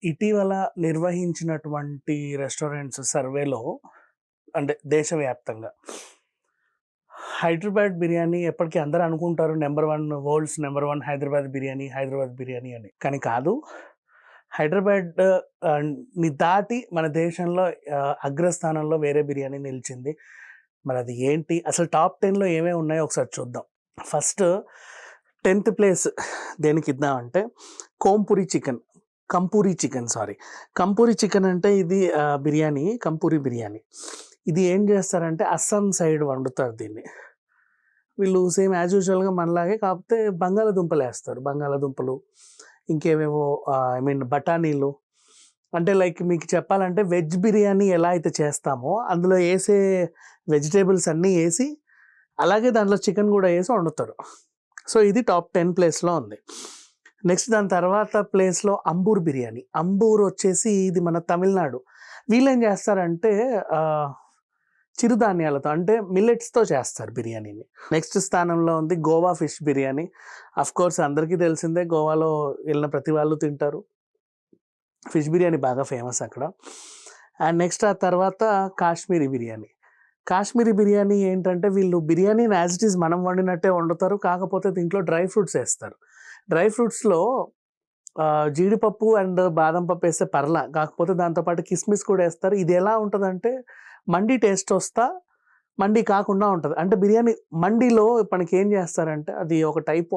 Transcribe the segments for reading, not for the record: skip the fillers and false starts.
ఇటీవల నిర్వహించినటువంటి రెస్టారెంట్స్ సర్వేలో అంటే దేశవ్యాప్తంగా హైదరాబాద్ బిర్యానీ ఎప్పటికీ అందరూ అనుకుంటారు number 1 world's number 1 Hyderabad biryani అని. కానీ కాదు. హైదరాబాద్ ని దాటి మన దేశంలో అగ్రస్థానంలో వేరే బిర్యానీ నిలిచింది. మరి అది ఏంటి? అసలు టాప్ 10లో ఏమేమి ఉన్నాయో ఒకసారి చూద్దాం. ఫస్ట్ 10th ప్లేస్ దేనికిద్దామంటే కంపూరి చికెన్ అంటే ఇది బిర్యానీ, కంపూరి బిర్యానీ. ఇది ఏం చేస్తారంటే అస్సాం సైడ్ వండుతారు దీన్ని. వీళ్ళు సేమ్ యాజ్ యూజువల్‌గా మనలాగే కాకపోతే బంగాళాదుంపలు, ఇంకేవేవో బఠానీలు. అంటే లైక్ మీకు చెప్పాలంటే వెజ్ బిర్యానీ ఎలా అయితే చేస్తామో అందులో ఏసే వెజిటబుల్స్ అన్నీ ఏసి, అలాగే దాంట్లో చికెన్ కూడా ఏసి వండుతారు. సో ఇది టాప్ 10 ప్లేస్‌లో ఉంది. నెక్స్ట్ దాని తర్వాత ప్లేస్‌లో అంబూర్ బిర్యానీ. అంబూర్ వచ్చేసి ఇది మన తమిళనాడు. వీళ్ళేం చేస్తారంటే చిరుధాన్యాలతో అంటే మిల్లెట్స్‌తో చేస్తారు బిర్యానీని. నెక్స్ట్ స్థానంలో ఉంది గోవా ఫిష్ బిర్యానీ. అఫ్‌కోర్స్ అందరికీ తెలిసిందే, గోవాలో వెళ్ళిన ప్రతి వాళ్ళు తింటారు. ఫిష్ బిర్యానీ బాగా ఫేమస్ అక్కడ. అండ్ నెక్స్ట్ ఆ తర్వాత కాశ్మీరీ బిర్యానీ ఏంటంటే వీళ్ళు బిర్యానీని యాజ్ ఇట్ ఈజ్ మనం వండినట్టే వండుతారు. కాకపోతే దీంట్లో డ్రై ఫ్రూట్స్ వేస్తారు. డ్రై ఫ్రూట్స్‌లో జీడిపప్పు అండ్ బాదం పప్పు వేస్తే పర్లా, కాకపోతే దాంతోపాటు కిస్మిస్ కూడా వేస్తారు. ఇది ఎలా ఉంటుందంటే మండీ టేస్ట్ మండీ కాకుండా ఉంటుంది. అంటే బిర్యానీ మండీలో మనకి ఏం చేస్తారంటే అది ఒక టైప్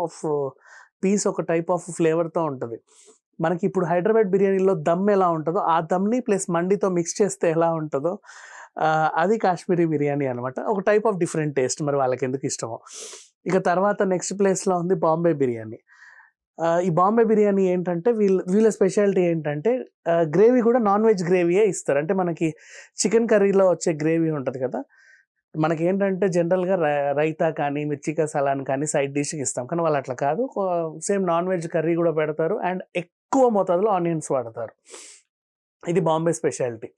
ఆఫ్ ఫ్లేవర్తో ఉంటుంది. మనకి ఇప్పుడు హైదరాబాద్ బిర్యానీలో దమ్ ఎలా ఉంటుందో ఆ దమ్ని ప్లస్ మండీతో మిక్స్ చేస్తే ఎలా ఉంటుందో అది కాశ్మీరీ బిర్యానీ అనమాట. ఒక టైప్ ఆఫ్ డిఫరెంట్ టేస్ట్, మరి వాళ్ళకి ఎందుకు ఇష్టమో. ఇక తర్వాత నెక్స్ట్ ప్లేస్లో ఉంది బాంబే బిర్యానీ. ఈ బాంబే బిర్యానీ ఏంటంటే వీళ్ళ స్పెషాలిటీ ఏంటంటే గ్రేవీ కూడా నాన్ వెజ్ గ్రేవీయే ఇస్తారు. అంటే మనకి చికెన్ కర్రీలో వచ్చే గ్రేవీ ఉంటుంది కదా, మనకి ఏంటంటే జనరల్గా రైతా కానీ మిర్చికా సలాన్ కానీ సైడ్ డిష్కి ఇస్తాం. కానీ వాళ్ళు అట్లా కాదు, సేమ్ నాన్ వెజ్ కర్రీ కూడా పెడతారు అండ్ ఎక్కువ మోతాదులో ఆనియన్స్ వాడతారు. ఇది బాంబే స్పెషాలిటీ.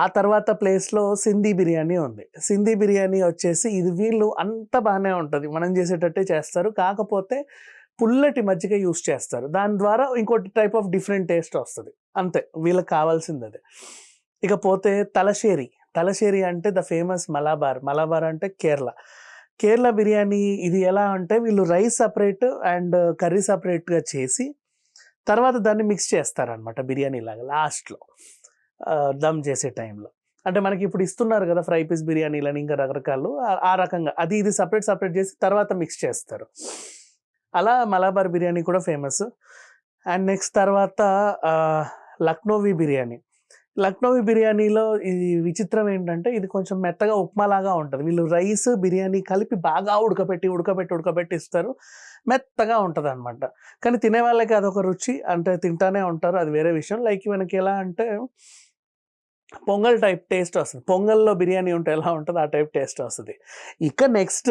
ఆ తర్వాత ప్లేస్లో సింధీ బిర్యానీ ఉంది. సింధీ బిర్యానీ వచ్చేసి ఇది వీళ్ళు అంత బాగానే ఉంటుంది, మనం చేసేటట్టే చేస్తారు. కాకపోతే పుల్లటి మజ్జిగ యూస్ చేస్తారు. దాని ద్వారా ఇంకోటి టైప్ ఆఫ్ డిఫరెంట్ టేస్ట్ వస్తుంది. అంతే, వీళ్ళకి కావాల్సింది అదే. ఇకపోతే తలశ్శేరి అంటే ద ఫేమస్ మలబార్ అంటే కేరళ బిర్యానీ. ఇది ఎలా అంటే వీళ్ళు రైస్ సపరేట్ అండ్ కర్రీ సపరేట్గా చేసి తర్వాత దాన్ని మిక్స్ చేస్తారనమాట బిర్యానీ లాగా లాస్ట్లో దమ్ చేసే టైంలో. అంటే మనకి ఇప్పుడు ఇస్తున్నారు కదా ఫ్రై పీస్ బిర్యానీలని ఇంకా రకరకాలు, ఆ రకంగా అది ఇది సపరేట్ చేసి తర్వాత మిక్స్ చేస్తారు. అలా మలబార్ బిర్యానీ కూడా ఫేమస్. అండ్ నెక్స్ట్ తర్వాత లక్నోవి బిర్యానీలో ఇది విచిత్రం ఏంటంటే ఇది కొంచెం మెత్తగా ఉప్మాలాగా ఉంటుంది. వీళ్ళు రైస్ బిర్యానీ కలిపి బాగా ఉడకబెట్టి ఇస్తారు. మెత్తగా ఉంటుంది అనమాట. కానీ తినే వాళ్ళకి అదొక రుచి, అంటే తింటానే ఉంటారు, అది వేరే విషయం. లైక్ మనకి ఎలా అంటే పొంగల్ టైప్ టేస్ట్ వస్తుంది. పొంగల్లో బిర్యానీ ఉంటే ఎలా ఉంటుందో ఆ టైప్ టేస్ట్ వస్తుంది. ఇక నెక్స్ట్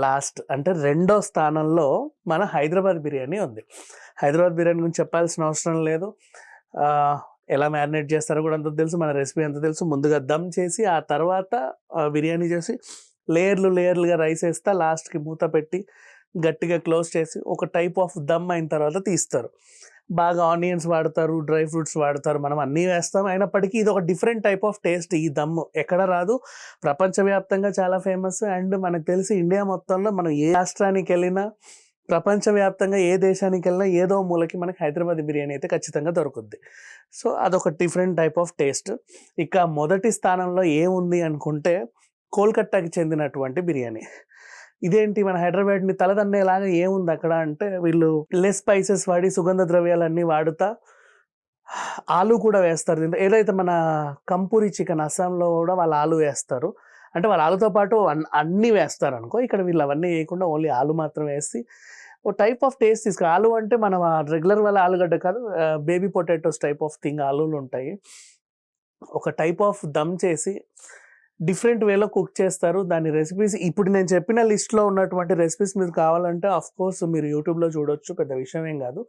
లాస్ట్ అంటే రెండో స్థానంలో మన హైదరాబాద్ బిర్యానీ ఉంది. హైదరాబాద్ బిర్యానీ గురించి చెప్పాల్సిన అవసరం లేదు. ఎలా మ్యారినేట్ చేస్తారో కూడా అంత తెలుసు, మన రెసిపీ అంత తెలుసు. ముందుగా దమ్ చేసి ఆ తర్వాత బిర్యానీ చేసి లేయర్లుగా రైస్ వేస్తా, లాస్ట్కి మూత పెట్టి గట్టిగా క్లోజ్ చేసి ఒక టైప్ ఆఫ్ దమ్ అయిన తర్వాత తీస్తారు. బాగా ఆనియన్స్ వాడతారు, డ్రై ఫ్రూట్స్ వాడతారు, మనం అన్నీ వేస్తాం. అయినప్పటికీ ఇది ఒక డిఫరెంట్ టైప్ ఆఫ్ టేస్ట్. ఈ దమ్ము ఎక్కడ రాదు, ప్రపంచవ్యాప్తంగా చాలా ఫేమస్. అండ్ మనకు తెలిసి ఇండియా మొత్తంలో మనం ఏ రాష్ట్రానికి వెళ్ళినా, ప్రపంచవ్యాప్తంగా ఏ దేశానికి వెళ్ళినా ఏదో మూలకి మనకి హైదరాబాద్ బిర్యానీ అయితే ఖచ్చితంగా దొరుకుద్ది. సో అదొక డిఫరెంట్ టైప్ ఆఫ్ టేస్ట్. ఇక మొదటి స్థానంలో ఏముంది అనుకుంటే కోల్కతాకి చెందినటువంటి బిర్యానీ. ఇదేంటి మన హైదరాబాద్ని తలదన్నేలాగా ఏముంది అక్కడ అంటే వీళ్ళు లెస్ స్పైసెస్ వాడి సుగంధ ద్రవ్యాలన్నీ వాడుతా ఆలు కూడా వేస్తారు. ఏదైతే మన కంపూరి చికెన్ అస్సాంలో కూడా వాళ్ళు ఆలు వేస్తారు. అంటే వాళ్ళ ఆలుతో పాటు అన్నీ వేస్తారు అనుకో. ఇక్కడ వీళ్ళు అవన్నీ వేయకుండా ఓన్లీ ఆలు మాత్రం వేసి ఓ టైప్ ఆఫ్ టేస్ట్ ఆలు అంటే మనం రెగ్యులర్ వాళ్ళ ఆలుగడ్డ కాదు, baby potatoes type of thing ఆలులు ఉంటాయి. ఒక టైప్ ఆఫ్ దమ్ చేసి డిఫరెంట్ వేలో కుక్ చేస్తారు. దాని రెసిపీస్ ఇప్పుడు నేను చెప్పిన లిస్ట్లో ఉన్నటువంటి రెసిపీస్ మీకు కావాలంటే కోర్స్ మీరు యూట్యూబ్లో చూడొచ్చు, పెద్ద విషయం ఏం కాదు.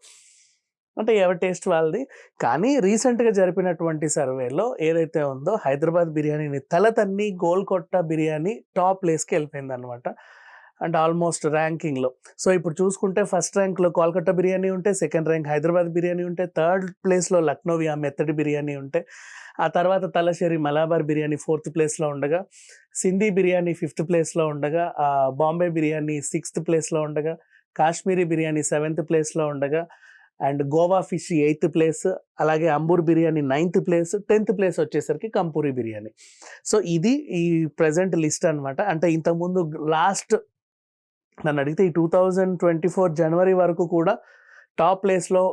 అంటే ఎవరి టేస్ట్ వాళ్ళది. కానీ రీసెంట్గా జరిపినటువంటి సర్వేలో ఏదైతే ఉందో హైదరాబాద్ బిర్యానీని తల తన్ని గోల్కొట్ట బిర్యానీ టాప్ ప్లేస్కి వెళ్ళిపోయింది అనమాట. And almost ర్యాంకింగ్లో. సో ఇప్పుడు చూసుకుంటే ఫస్ట్ ర్యాంక్లో కోల్కతా బిర్యానీ ఉంటే, సెకండ్ ర్యాంక్ హైదరాబాద్ బిర్యానీ ఉంటే, థర్డ్ ప్లేస్లో లక్నోవియా మెత్తడి బిర్యానీ ఉంటే, ఆ తర్వాత తలశ్శేరి మలాబార్ బిర్యానీ ఫోర్త్ ప్లేస్లో ఉండగా, సింధీ బిర్యానీ ఫిఫ్త్ ప్లేస్లో ఉండగా, బాంబే బిర్యానీ సిక్స్త్ ప్లేస్లో ఉండగా, కాశ్మీరీ బిర్యానీ సెవెంత్ ప్లేస్లో ఉండగా, and Goa fish eighth place, అలాగే Ambur biryani ninth place, 10th place వచ్చేసరికి కంపూరి బిర్యానీ. సో ఇది ఈ ప్రెజెంట్ లిస్ట్ అనమాట. అంటే ఇంతకుముందు లాస్ట్ నన్ను అడిగితే ఈ 2024 జనవరి వరకు కూడా టాప్ ప్లేస్లో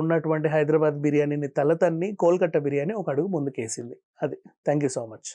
ఉన్నటువంటి హైదరాబాద్ బిర్యానీని తలతన్ని కోల్కతా బిర్యానీ ఒక అడుగు ముందుకేసింది. అది. Thank you so much.